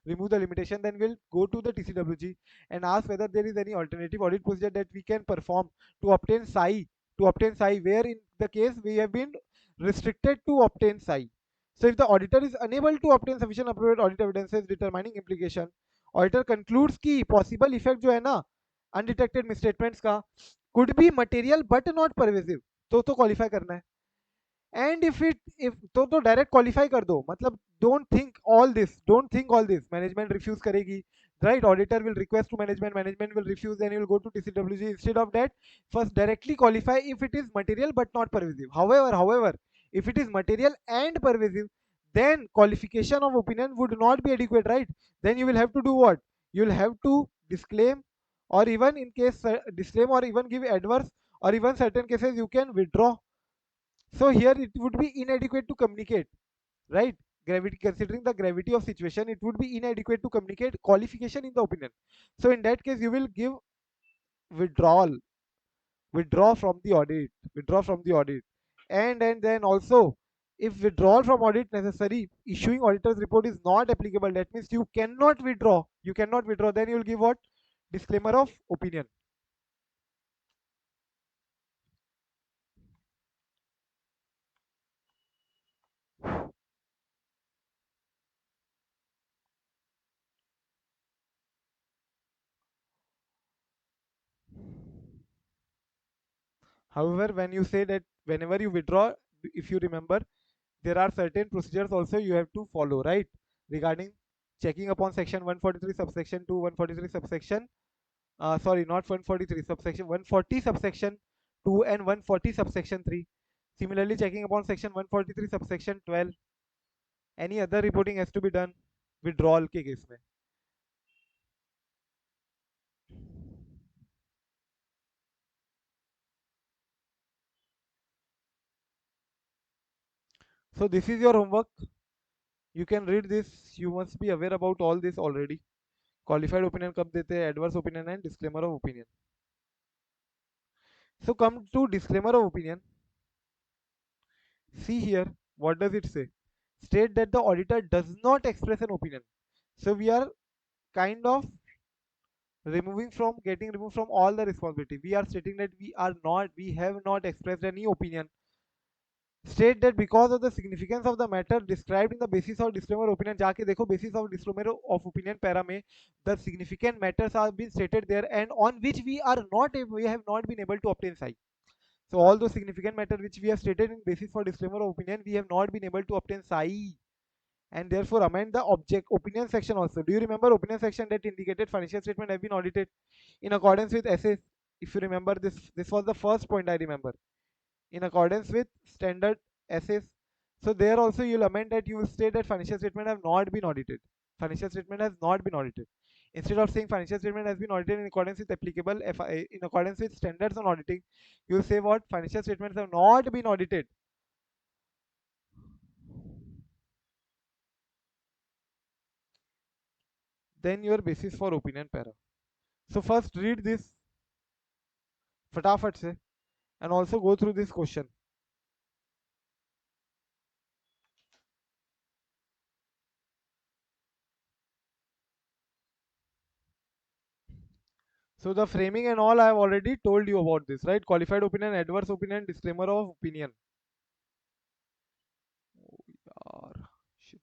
remove the limitation. Then we'll go to the TCWG and ask whether there is any alternative audit procedure that we can perform to obtain SAI, where in the case we have been restricted to obtain SAI. So if the auditor is unable to obtain sufficient appropriate audit evidences determining implication, auditor concludes कि possible effect जो है ना undetected misstatements का could be material but not pervasive, तो qualify करना है. And if तो direct qualify कर दो, मतलब don't think all this management refuse करेगी, right? Auditor will request to management will refuse, then you will go to TCWG. Instead of that, first directly qualify if it is material but not pervasive. However, if it is material and pervasive, then qualification of opinion would not be adequate, right? Then you will have to do what? You will have to disclaim, or even in case disclaim, or even give adverse, or even certain cases you can withdraw. So here it would be inadequate to communicate, right? Gravity, considering the gravity of situation, it would be inadequate to communicate qualification in the opinion. So in that case, you will give withdrawal, withdraw from the audit, and then also, if withdrawal from audit necessary, issuing auditor's report is not applicable. That means you cannot withdraw. You cannot withdraw. Then you will give what? Disclaimer of opinion. However, when you say that whenever you withdraw, if you remember, there are certain procedures also you have to follow, right? Regarding checking upon section 143 subsection 2, 143 subsection, sorry, not 143, subsection 140 subsection 2 and 140 subsection 3. Similarly, checking upon section 143 subsection 12. Any other reporting has to be done withdrawal के case में. So this is your homework. You can read this. You must be aware about all this already. Qualified opinion कब देते हैं, adverse opinion and disclaimer of opinion. So come to disclaimer of opinion. See here, what does it say? State that the auditor does not express an opinion. So we are kind of getting removed from all the responsibility. We are stating that we have not expressed any opinion. state that because of the significance of the matter described in the basis of disclaimer opinion, जाके देखो basis of disclaimer of opinion para में the significant matters are been stated there and on which we have not been able to obtain psi. So all those significant matter which we have stated in basis for disclaimer of opinion, we have not been able to obtain psi, and therefore amend the object opinion section also. Do you remember opinion section that indicated financial statement have been audited in accordance with SS? If you remember, this was the first point I remember, in accordance with standard SS. So there also you'll amend that, you will state that financial statement have not been audited. Financial statement has not been audited. Instead of saying financial statement has been audited in accordance with applicable in accordance with standards on auditing, you will say what? Financial statements have not been audited. Then your basis for opinion para. So first read this फटाफट से and also go through this question. So the framing and all I have already told you about this, right? Qualified opinion, adverse opinion, disclaimer of opinion. Oh, yaar. Shit.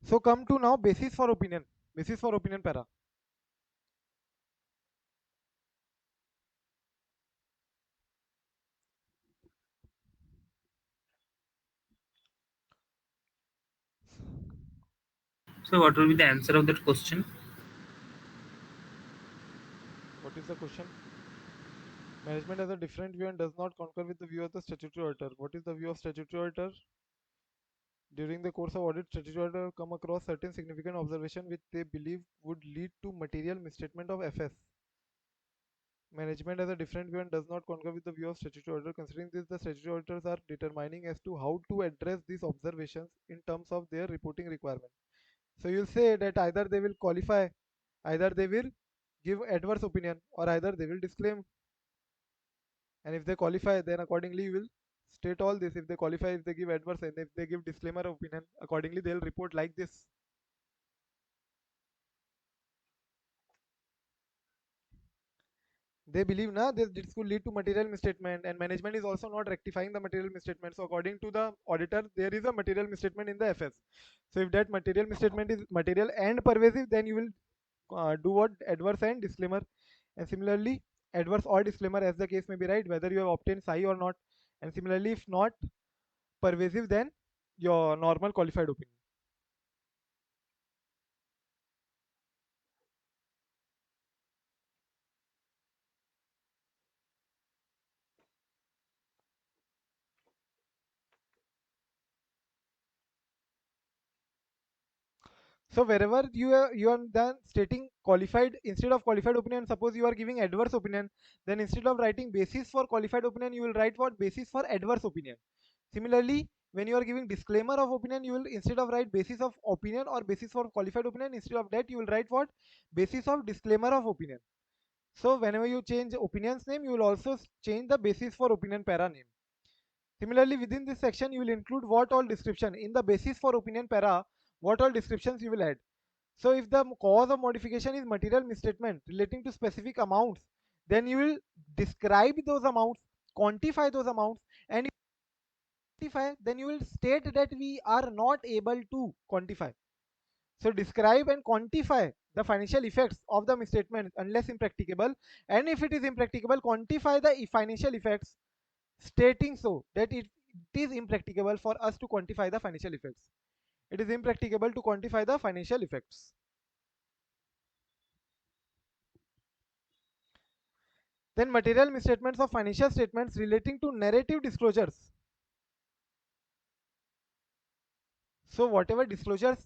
So come to now basis for opinion. Basis for opinion para. So what will be the answer of that question? What is the question? Management has a different view and does not concur with the view of the statutory auditor. What is the view of statutory auditor? During the course of audit, statutory auditor come across certain significant observation which they believe would lead to material misstatement of FS. Management has a different view and does not concur with the view of statutory auditor. Considering this, the statutory auditors are determining as to how to address these observations in terms of their reporting requirement. So you'll say that either they will qualify, either they will give adverse opinion, or either they will disclaim. And if they qualify, then accordingly you will state all this. If they qualify, if they give adverse, and if they give disclaimer opinion, accordingly they'll report like this. They believe na this could lead to material misstatement, and management is also not rectifying the material misstatement. So according to the auditor, there is a material misstatement in the FS. So if that material misstatement is material and pervasive, then you will do what? Adverse and disclaimer. And similarly, adverse or disclaimer as the case may be, right, whether you have obtained psi or not. And similarly, if not pervasive, then your normal qualified opinion. So wherever you are then stating qualified instead of qualified opinion, suppose you are giving adverse opinion, then instead of writing basis for qualified opinion, you will write what? Basis for adverse opinion. Similarly, when you are giving disclaimer of opinion, you will instead of write basis of opinion or basis for qualified opinion, instead of that you will write what? Basis of disclaimer of opinion. So whenever you change opinion's name, you will also change the basis for opinion para name. Similarly, within this section, you will include what all description in the basis for opinion para, what all descriptions you will add. So if the cause of modification is material misstatement relating to specific amounts, then you will describe those amounts, quantify those amounts, and quantify, then you will state that we are not able to quantify. So describe and quantify the financial effects of the misstatement unless impracticable, and if it is impracticable, quantify the financial effects, stating so that it is impracticable for us to quantify the financial effects. It is impracticable to quantify the financial effects. Then material misstatements of financial statements relating to narrative disclosures. So whatever disclosures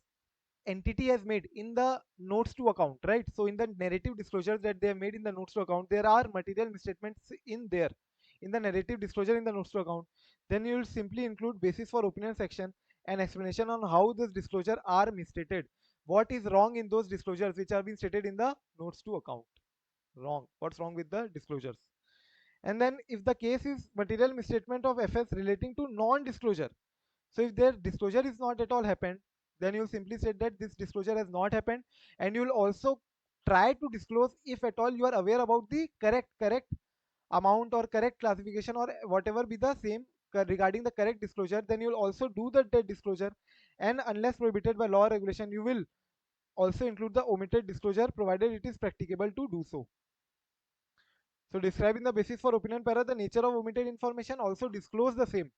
entity has made in the notes to account, right? So in the narrative disclosures that they have made in the notes to account, there are material misstatements in there. In the narrative disclosure in the notes to account, then you will simply include basis for opinion section and explanation on how this disclosure are misstated. What is wrong in those disclosures which are being stated in the notes to account? Wrong. What's wrong with the disclosures? And then if the case is material misstatement of FS relating to non-disclosure, so if their disclosure is not at all happened, then you simply say that this disclosure has not happened, and you will also try to disclose if at all you are aware about the correct amount or correct classification or whatever be the same regarding the correct disclosure, then you will also do the debt disclosure, and unless prohibited by law or regulation, you will also include the omitted disclosure provided it is practicable to do so. So describing the basis for opinion para, the nature of omitted information, also disclose the same,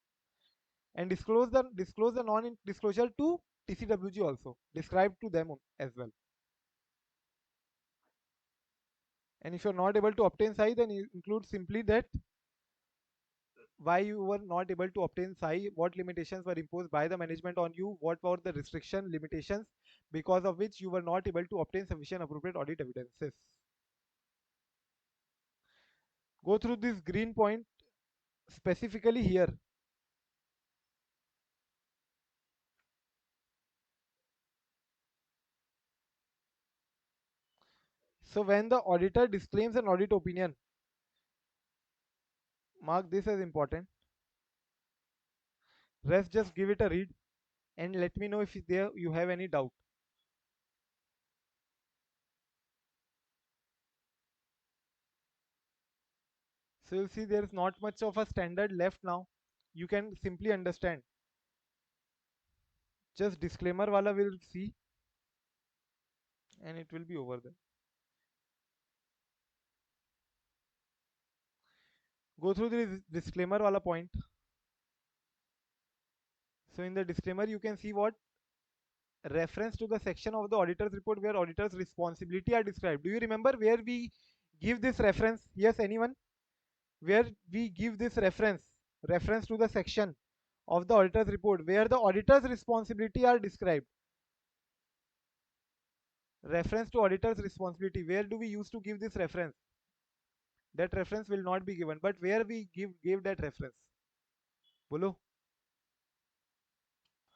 and disclose the non-disclosure to TCWG also. Describe to them as well. And if you're not able to obtain psi, then include simply that why you were not able to obtain psi, what limitations were imposed by the management on you, what were the restriction limitations because of which you were not able to obtain sufficient appropriate audit evidences. Go through this green point specifically here. So when the auditor disclaims an audit opinion, mark this as important. Rest, just give it a read and let me know if there you have any doubt. So you'll see there is not much of a standard left now. You can simply understand. Just disclaimer wala will see and it will be over there. Go through the disclaimer wala point. So in the disclaimer you can see what reference to the section of the auditor's report where auditor's responsibility are described. Do you remember where we give this reference? Yes, anyone? Where we give this reference to the section of the auditor's report where the auditor's responsibility are described. Reference to auditor's responsibility. Where do we use to give this reference? That reference will not be given, but where we give that reference? Bolo?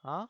Huh?